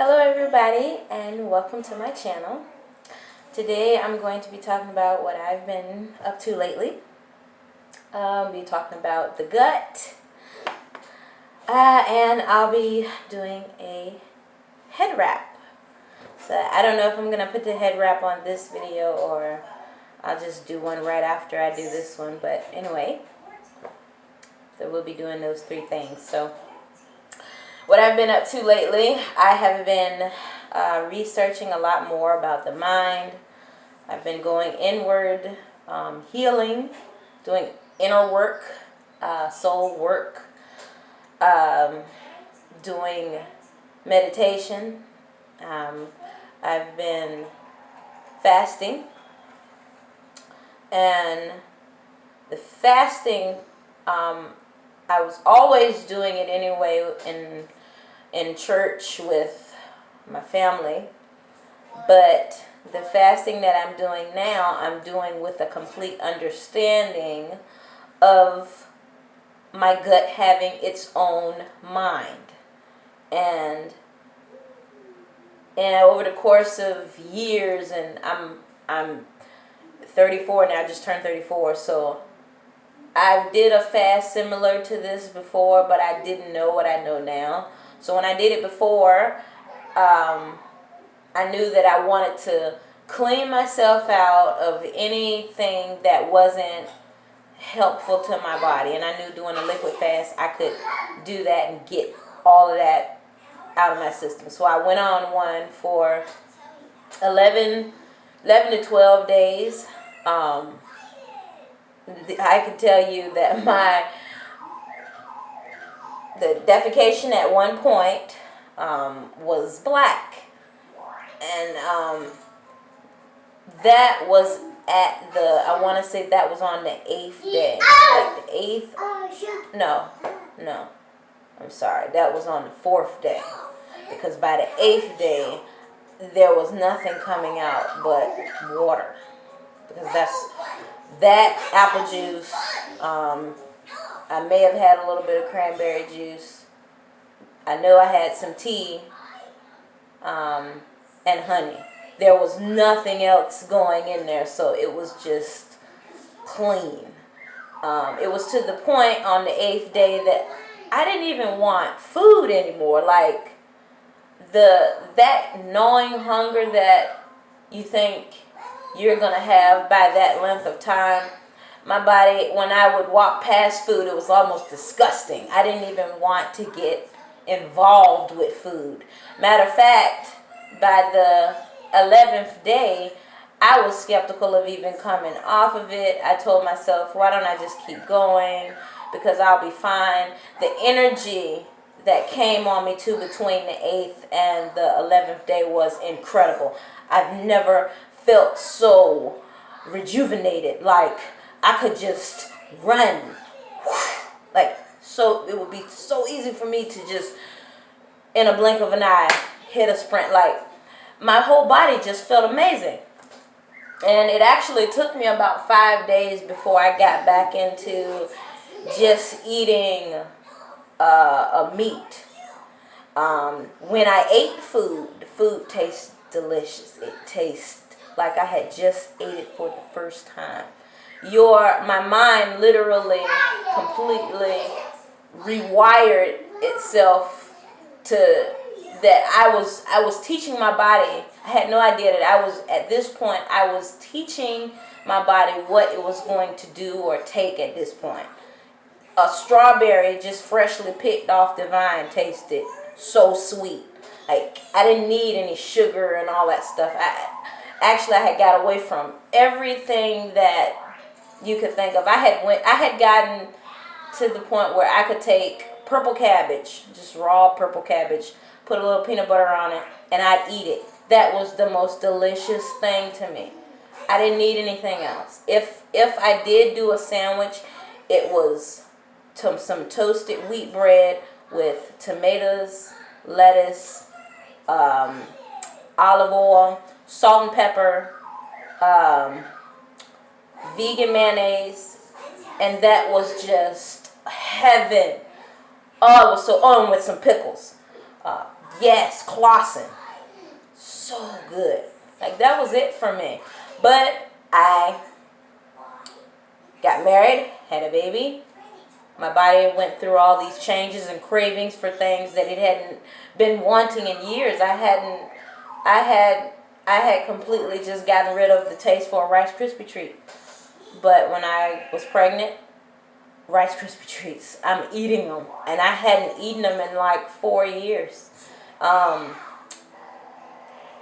Hello everybody and welcome to my channel. Today I'm going to be talking about what I've been up to lately. I'll be talking about the gut and I'll be doing a head wrap. So I don't know if I'm going to put the head wrap on this video or I'll just do one right after I do this one, but anyway, so we'll be doing those three things. So what I've been up to lately, I have been researching a lot more about the mind. I've been going inward, healing, doing inner work, soul work, doing meditation. I've been fasting, and the fasting, I was always doing it anyway in church with my family, but the fasting that I'm doing now, I'm doing with a complete understanding of my gut having its own mind. And over the course of years, and I'm 34 now, just turned 34, so I did a fast similar to this before, but I didn't know what I know now. So when I did it before, I knew that I wanted to clean myself out of anything that wasn't helpful to my body. And I knew doing a liquid fast, I could do that and get all of that out of my system. So I went on one for 11 to 12 days. I can tell you that the defecation at one point was black, and that was at the, I want to say that was on the 8th day, like the 8th, no, I'm sorry, that was on the 4th day, because by the 8th day, there was nothing coming out but water, because that apple juice, I may have had a little bit of cranberry juice. I know I had some tea and honey. There was nothing else going in there, so it was just clean. It was to the point on the 8th day that I didn't even want food anymore. Like that gnawing hunger that you think you're going to have by that length of time. My body, when I would walk past food, it was almost disgusting. I didn't even want to get involved with food. Matter of fact, by the 11th day, I was skeptical of even coming off of it. I told myself, why don't I just keep going, because I'll be fine. The energy that came on me too between the 8th and the 11th day was incredible. I've never felt so rejuvenated, like I could just run, like, so it would be so easy for me to just in a blink of an eye hit a sprint. Like my whole body just felt amazing. And it actually took me about 5 days before I got back into just eating a meat. When I ate food, the food tastes delicious. It tastes like I had just ate it for the first time. My mind literally completely rewired itself to that. I was teaching my body. I had no idea that at this point I was teaching my body what it was going to do or take at this point. A strawberry just freshly picked off the vine tasted so sweet. Like I didn't need any sugar and all that stuff. I had got away from everything that you could think of. I had gotten to the point where I could take purple cabbage, just raw purple cabbage, put a little peanut butter on it, and I'd eat it. That was the most delicious thing to me. I didn't need anything else. If I did do a sandwich, it was some toasted wheat bread with tomatoes, lettuce, olive oil, salt and pepper, vegan mayonnaise, and that was just heaven. Oh, it was so on with some pickles. Yes, Clausen. So good. Like, that was it for me. But I got married, had a baby. My body went through all these changes and cravings for things that it hadn't been wanting in years. I had completely just gotten rid of the taste for a Rice Krispie treat. But when I was pregnant, Rice Krispie treats, I'm eating them, and I hadn't eaten them in like 4 years.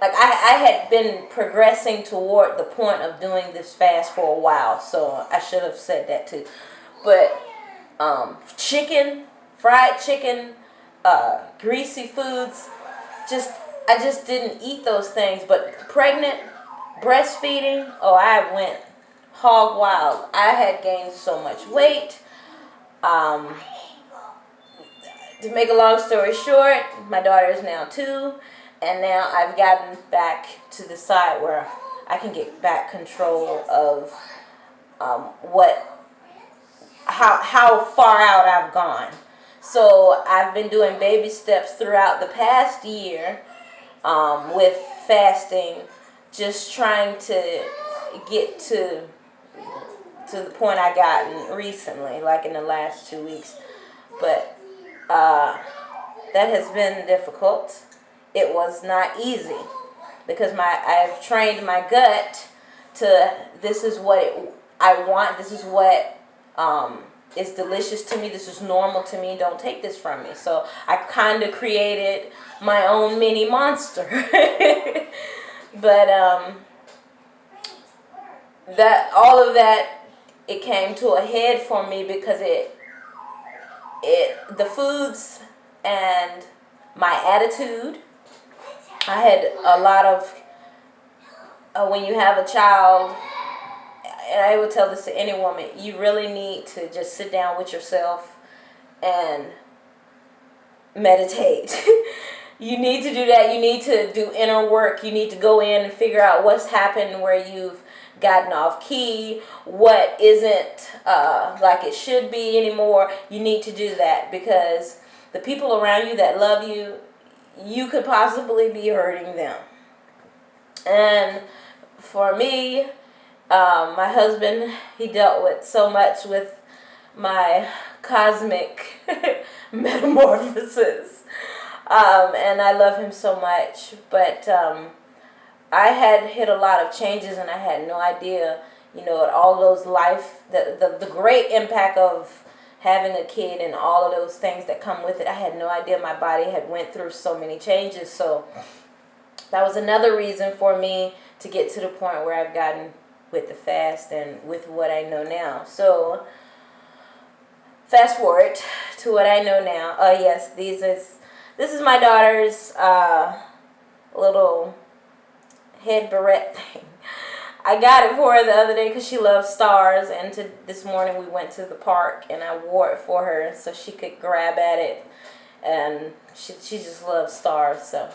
Like, I had been progressing toward the point of doing this fast for a while, so I should have said that too. But chicken, fried chicken, greasy foods, I just didn't eat those things. But pregnant, breastfeeding, oh, I went hog wild. I had gained so much weight. To make a long story short, my daughter is now 2, and now I've gotten back to the side where I can get back control of how far out I've gone. So I've been doing baby steps throughout the past year with fasting, just trying to get to the point I gotten recently, like in the last 2 weeks. But that has been difficult. It was not easy because I've trained my gut to, this is what I want. This is what is delicious to me. This is normal to me. Don't take this from me. So I kind of created my own mini monster. But that all of that, it came to a head for me because the foods and my attitude. I had a lot of when you have a child, and I would tell this to any woman, you really need to just sit down with yourself and meditate. You need to do that. You need to do inner work. You need to go in and figure out what's happened, where you've gotten off key, what isn't like it should be anymore. You need to do that because the people around you that love you, you could possibly be hurting them. And for me, my husband, he dealt with so much with my cosmic metamorphosis. And I love him so much. But I had hit a lot of changes, and I had no idea, all those the great impact of having a kid and all of those things that come with it. I had no idea my body had went through so many changes. So that was another reason for me to get to the point where I've gotten with the fast and with what I know now. So fast forward to what I know now. Oh yes, this is my daughter's little head barrette thing. I got it for her the other day because she loves stars, and this morning we went to the park and I wore it for her so she could grab at it, and she just loves stars. So,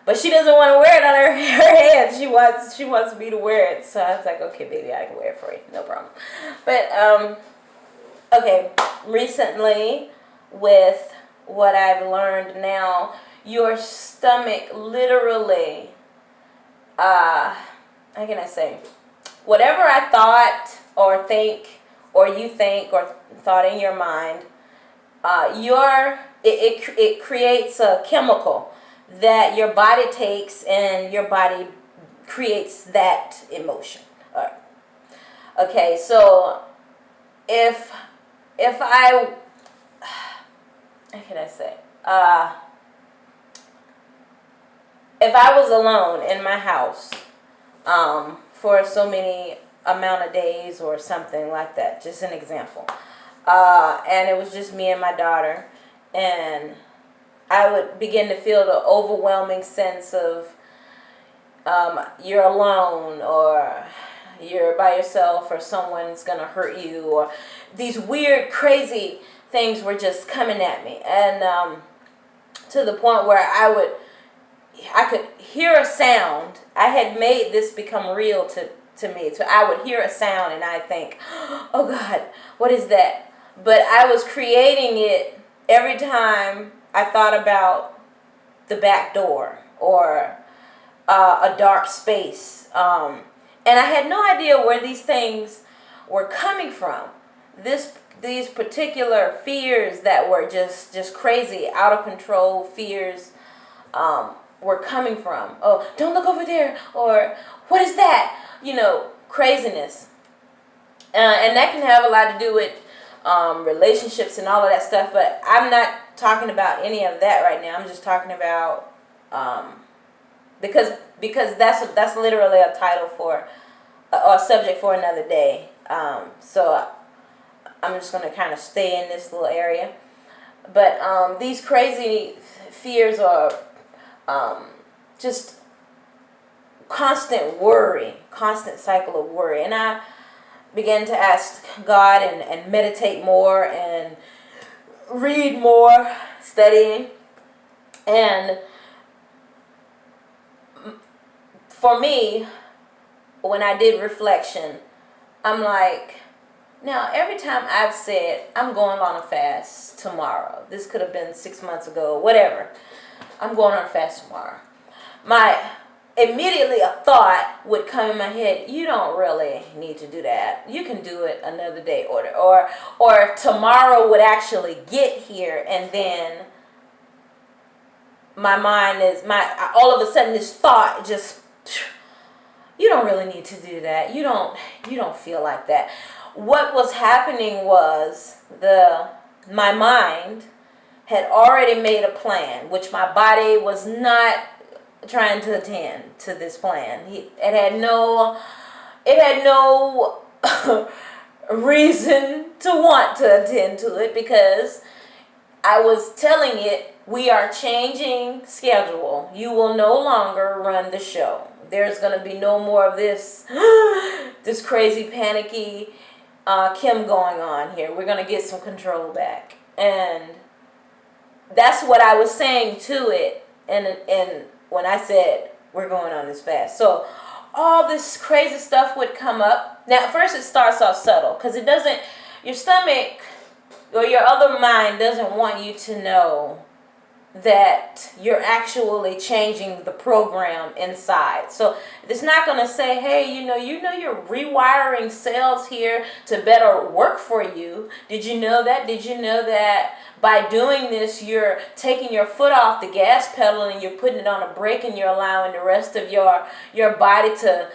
but she doesn't want to wear it on her head. She wants me to wear it. So I was like, okay, baby, I can wear it for you, no problem. But okay, recently with what I've learned now, your stomach literally, how can I say, whatever I thought or think or you think or thought in your mind, it creates a chemical that your body takes, and your body creates that emotion. Okay, so if I, how can I say, if I was alone in my house for so many amount of days or something like that, just an example, and it was just me and my daughter, and I would begin to feel the overwhelming sense of you're alone, or you're by yourself, or someone's gonna hurt you, or these weird crazy things were just coming at me, and to the point where I could hear a sound. I had made this become real to me. So I would hear a sound and I think, oh God, what is that? But I was creating it every time I thought about the back door or a dark space. And I had no idea where these things were coming from. These particular fears that were just crazy, out of control fears, were coming from. Oh, don't look over there, or what is that? Craziness. And that can have a lot to do with relationships and all of that stuff, but I'm not talking about any of that right now. I'm just talking about because that's literally a title for or a subject for another day. So I'm just going to kind of stay in this little area. But these crazy fears are just constant worry, constant cycle of worry. And I began to ask God and meditate more and read more, studying. And for me, when I did reflection, I'm like, now every time I've said I'm going on a fast tomorrow, this could have been 6 months ago, whatever, I'm going on a fast tomorrow, immediately a thought would come in my head, you don't really need to do that. You can do it another day, or tomorrow would actually get here, and then my mind all of a sudden this thought just, you don't really need to do that. You don't feel like that. What was happening was my mind had already made a plan, which my body was not trying to attend to this plan. It had no reason to want to attend to it, because I was telling it, we are changing schedule. You will no longer run the show. There's going to be no more of this this crazy panicky Kim going on here. We're going to get some control back. And that's what I was saying to it, and when I said we're going on this fast. So all this crazy stuff would come up. Now, at first it starts off subtle, because your stomach or your other mind doesn't want you to know that you're actually changing the program inside. So it's not going to say, hey, you're rewiring cells here to better work for you. Did you know that? Did you know that by doing this, you're taking your foot off the gas pedal and you're putting it on a brake, and you're allowing the rest of your body to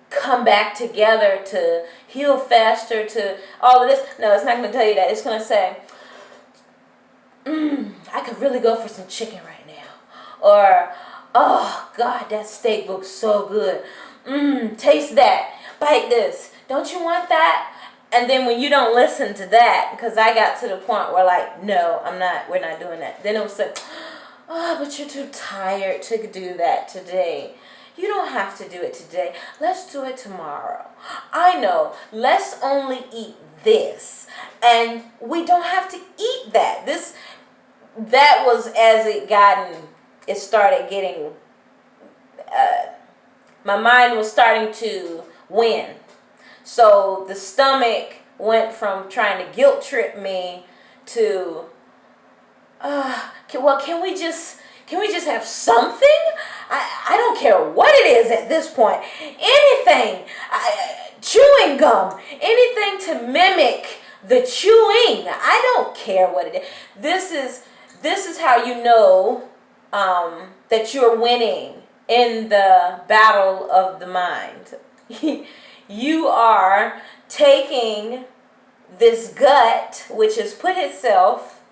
come back together, to heal faster, to all of this? No, it's not going to tell you that. It's going to say, I could really go for some chicken right now. Or, oh, God, that steak looks so good. Taste that. Bite this. Don't you want that? And then when you don't listen to that, because I got to the point where, like, no, we're not doing that. Then it was like, oh, but you're too tired to do that today. You don't have to do it today. Let's do it tomorrow. I know. Let's only eat this. And we don't have to eat that. That was as it started getting, my mind was starting to win. So the stomach went from trying to guilt trip me to, can we just have something? I don't care what it is at this point. Anything, chewing gum, anything to mimic the chewing. I don't care what it is. This is how you know that you're winning in the battle of the mind. You are taking this gut, which has put itself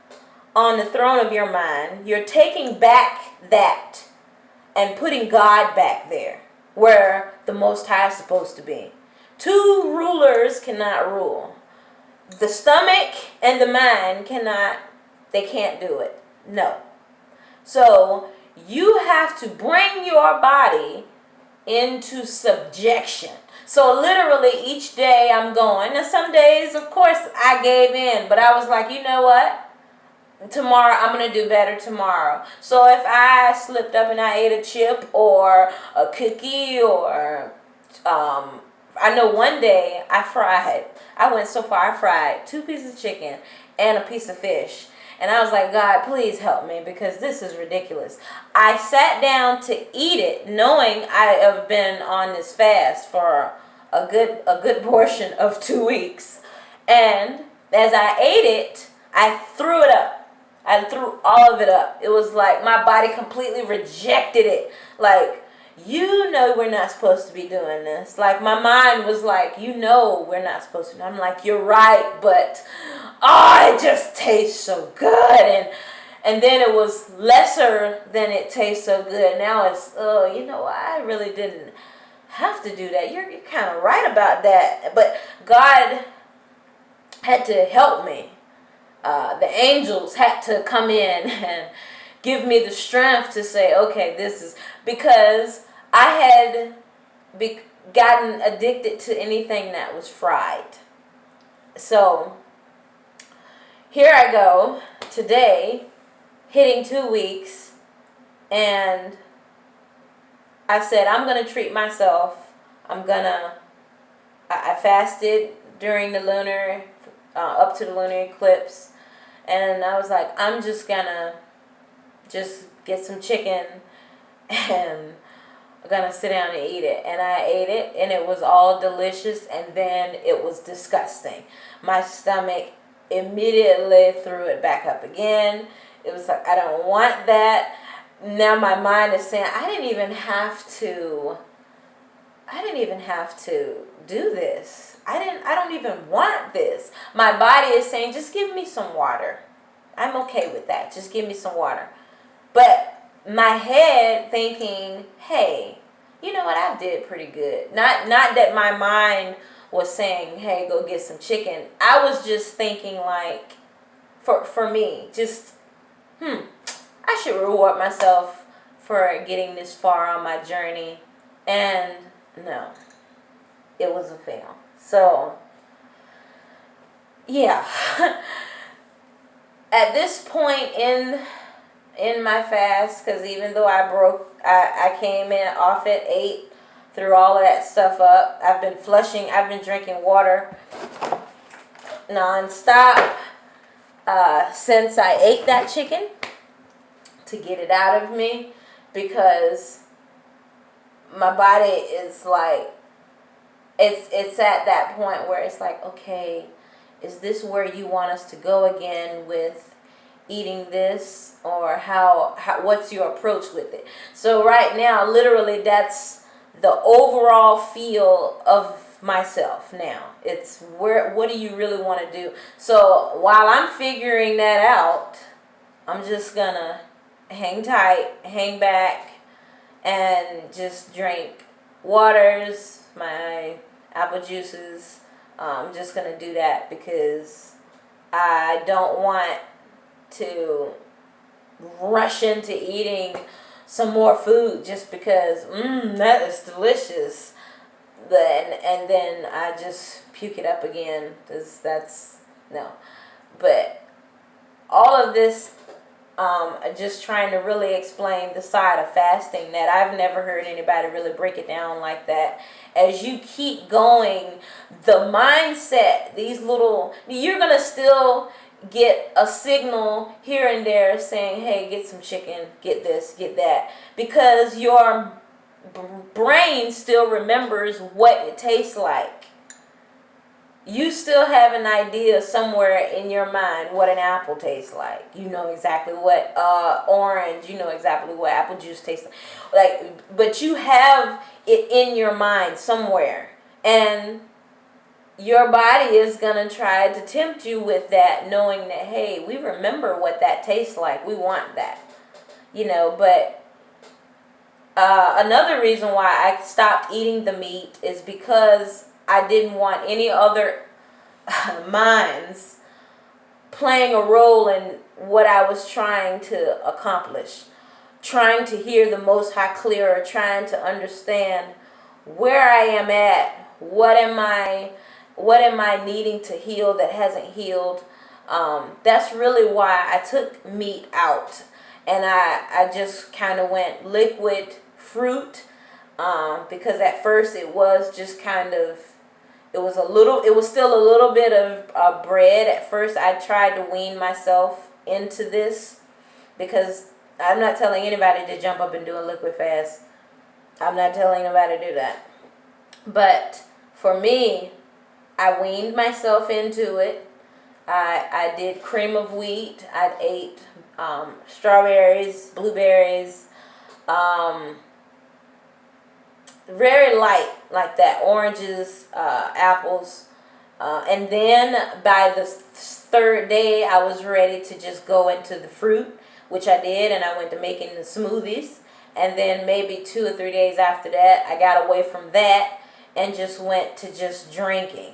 on the throne of your mind. You're taking back that and putting God back there, where the Most High is supposed to be. Two rulers cannot rule. The stomach and the mind can't do it. No. So you have to bring your body into subjection. So literally each day I'm going. Now some days, of course, I gave in. But I was like, you know what? Tomorrow I'm going to do better tomorrow. So if I slipped up and I ate a chip or a cookie, or I know one day I went so far, I fried 2 pieces of chicken and a piece of fish. And I was like, God, please help me, because this is ridiculous. I sat down to eat it knowing I have been on this fast for a good portion of 2 weeks. And as I ate it, I threw it up. I threw all of it up. It was like my body completely rejected it. Like, you know we're not supposed to be doing this. Like, my mind was like, you know we're not supposed to. I'm like, you're right, but it just tastes so good. And then it was lesser than it tastes so good. Now it's, I really didn't have to do that. You're kind of right about that. But God had to help me. The angels had to come in and give me the strength to say, okay, this is, because I had gotten addicted to anything that was fried. So here I go today, hitting 2 weeks, and I said, I'm going to treat myself. I fasted during the lunar, up to the lunar eclipse. And I was like, I'm just going to get some chicken and I'm going to sit down and eat it. And I ate it, and it was all delicious, and then it was disgusting. My stomach immediately threw it back up again. It was like, I don't want that. Now my mind is saying, I didn't even have to do this. I don't even want this. My body is saying, just give me some water. I'm okay with that. Just give me some water. But my head thinking, hey, you know what, I did pretty good. Not that my mind was saying, hey, go get some chicken. I was just thinking, like, for me, just, I should reward myself for getting this far on my journey. And no, it was a fail. So, yeah. At this point in my fast, because even though I came in off at 8, threw all of that stuff up. I've been drinking water nonstop since I ate that chicken to get it out of me, because my body is like, it's at that point where it's like, okay, is this where you want us to go again with eating this, or how what's your approach with it? So right now, literally, that's the overall feel of myself now. It's what do you really want to do? So while I'm figuring that out, I'm just gonna hang tight, hang back, and just drink waters, my apple juices. I'm just gonna do that because I don't want to rush into eating some more food just because that is delicious, and then I just puke it up again, because that's no. But all of this, just trying to really explain the side of fasting, that I've never heard anybody really break it down like that. As you keep going, the mindset, you're gonna still get a signal here and there saying, hey, get some chicken, get this, get that, because your brain still remembers what it tastes like. You still have an idea somewhere in your mind what an apple tastes like. You know exactly what orange, you know exactly what apple juice tastes like, but you have it in your mind somewhere, and your body is going to try to tempt you with that, knowing that, hey, we remember what that tastes like. We want that. But another reason why I stopped eating the meat is because I didn't want any other minds playing a role in what I was trying to accomplish. Trying to hear the Most High clearer, trying to understand where I am at, what am I needing to heal that hasn't healed. That's really why I took meat out, and I just kind of went liquid fruit, because at first it was just kind of, it was still a little bit of bread. At first I tried to wean myself into this, because I'm not telling anybody to jump up and do a liquid fast. I'm not telling anybody to do that. But for me, I weaned myself into it. I did cream of wheat. I ate strawberries, blueberries, very light like that, oranges, apples. And then by the third day, I was ready to just go into the fruit, which I did, and I went to making the smoothies. And then maybe 2 or 3 days after that, I got away from that and just went to just drinking.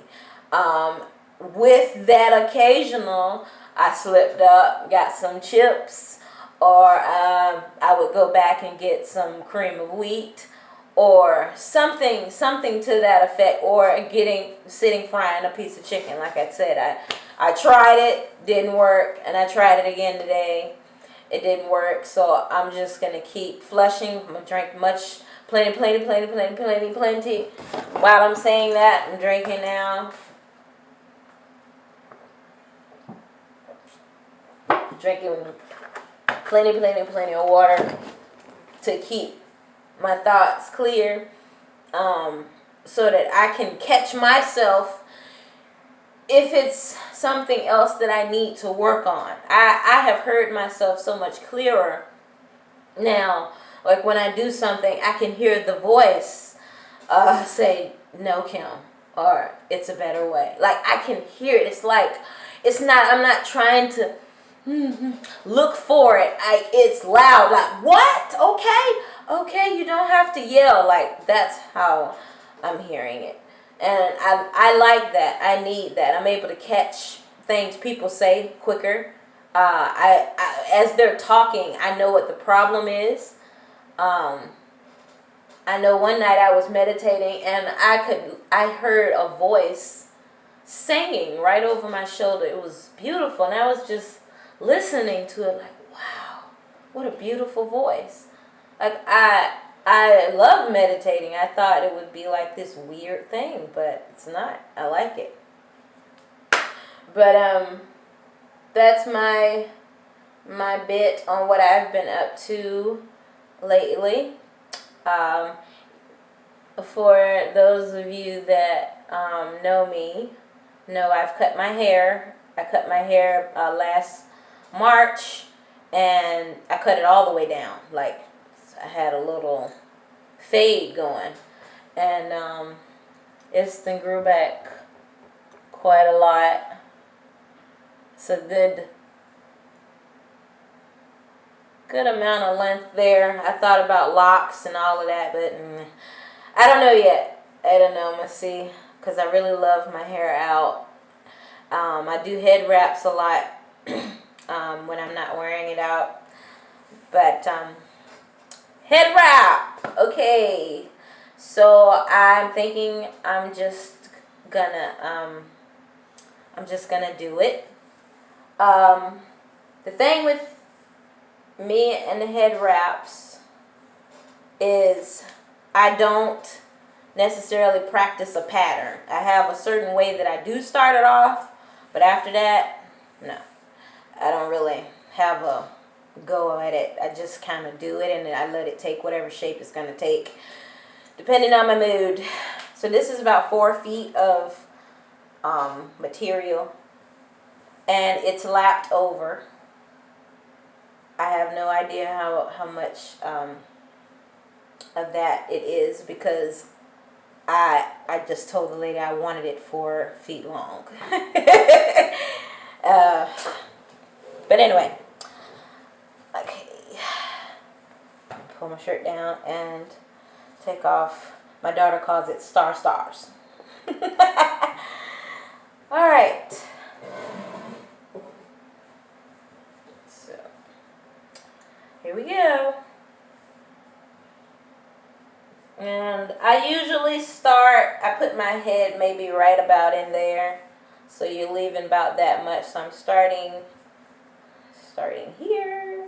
With that occasional, I slipped up, got some chips, or I would go back and get some cream of wheat, or something to that effect, or sitting frying a piece of chicken. Like I said, I tried it, didn't work, and I tried it again today. It didn't work, so I'm just gonna keep flushing. I'm gonna drink plenty. While I'm saying that, I'm drinking now. Drinking plenty of water to keep my thoughts clear, so that I can catch myself if it's something else that I need to work on. I have heard myself so much clearer now. Like when I do something, I can hear the voice say, "No, Kim," or "It's a better way." Like I can hear it. It's like, I'm not trying to look for it. It's loud. Like, what? Okay, you don't have to yell. Like, that's how I'm hearing it. And I like that. I need that. I'm able to catch things people say quicker. As they're talking, I know what the problem is. I know one night I was meditating and I heard a voice singing right over my shoulder. It was beautiful, and I was just listening to it like, wow, what a beautiful voice. Like I love meditating. I thought it would be like this weird thing, but it's not. I like it. But that's my bit on what I've been up to lately. For those of you that know me, know I've cut my hair. I cut my hair last March, and I cut it all the way down. Like, I had a little fade going, and it's then grew back quite a lot. It's a good amount of length there. I thought about locks and all of that, but I don't know yet. I don't know. I'm gonna see, because I really love my hair out. I do head wraps a lot when I'm not wearing it out. But head wrap. Okay. So I'm thinking I'm just gonna do it. The thing with me and the head wraps is I don't necessarily practice a pattern. I have a certain way that I do start it off, but after that, no. I don't really have a go at it. I just kind of do it, and I let it take whatever shape it's going to take, depending on my mood. So this is about 4 feet of material, and it's lapped over. I have no idea how much of that it is, because I just told the lady I wanted it 4 feet long. But anyway, okay, pull my shirt down and take off. My daughter calls it stars. All right. So here we go. And I usually I put my head maybe right about in there. So you're leaving about that much. So I'm starting here.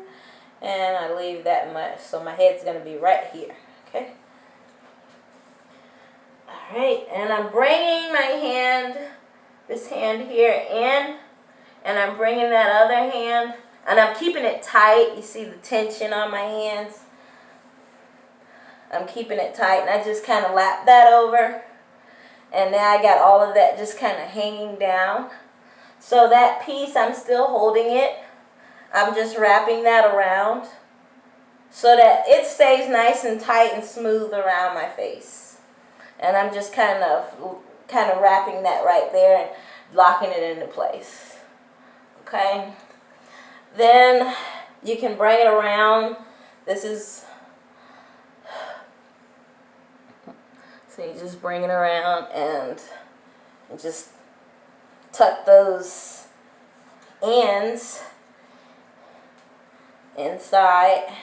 And I leave that much. So my head's going to be right here. Okay. Alright. And I'm bringing this hand here in. And I'm bringing that other hand And I'm keeping it tight. You see the tension on my hands? I'm keeping it tight, and I just kind of lap that over. And now I got all of that just kind of hanging down. So that piece, I'm still holding it. I'm just wrapping that around so that it stays nice and tight and smooth around my face. And I'm just kind of wrapping that right there and locking it into place. Okay? Then you can bring it around. This is, so you just bring it around and just tuck those ends inside.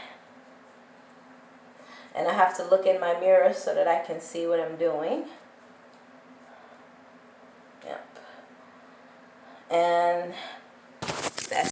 And I have to look in my mirror so that I can see what I'm doing. Yep. And